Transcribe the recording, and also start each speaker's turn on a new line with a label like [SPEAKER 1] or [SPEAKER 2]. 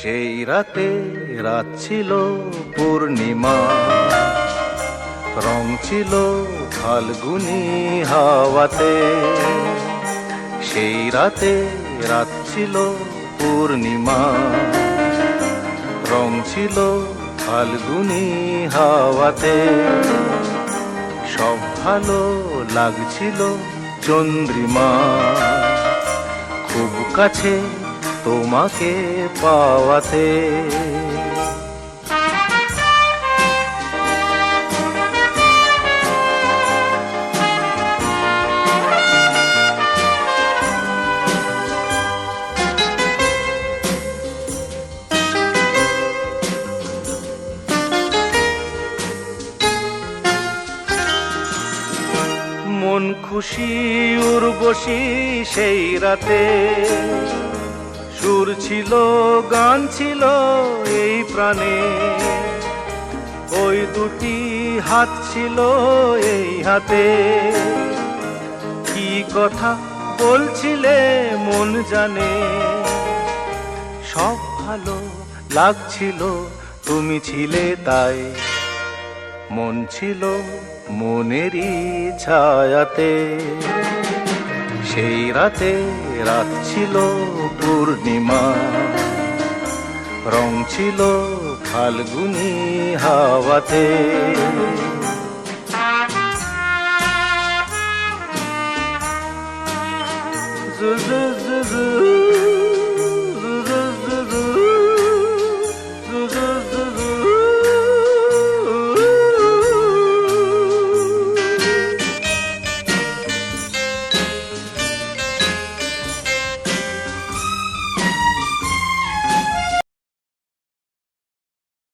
[SPEAKER 1] সেই রাতে রাত ছিল পূর্ণিমা, রং ছিল ফাল্গুনি হাওয়াতে। সেই রাতে রাত ছিল পূর্ণিমা, রং ছিল ফাল্গুনি হাওয়াতে। সব ভালো লাগছিল চন্দ্রিমা, খুব কাছে তোমাকে পাওয়াতে। মন খুশি উর্বশী সেই রাতে, সুর ছিল গান ছিল এই প্রাণে। ওই দুটি হাত ছিল এই হাতে, কি কথা বলছিলে মন জানে। সব ভালো লাগছিল তুমি ছিলে তাই, মন ছিল মনেরই ছায়াতে। সেই রাতে রাত ছিল পূর্ণিমা, রং ছিল ফাল্গুনি হাওয়াতে।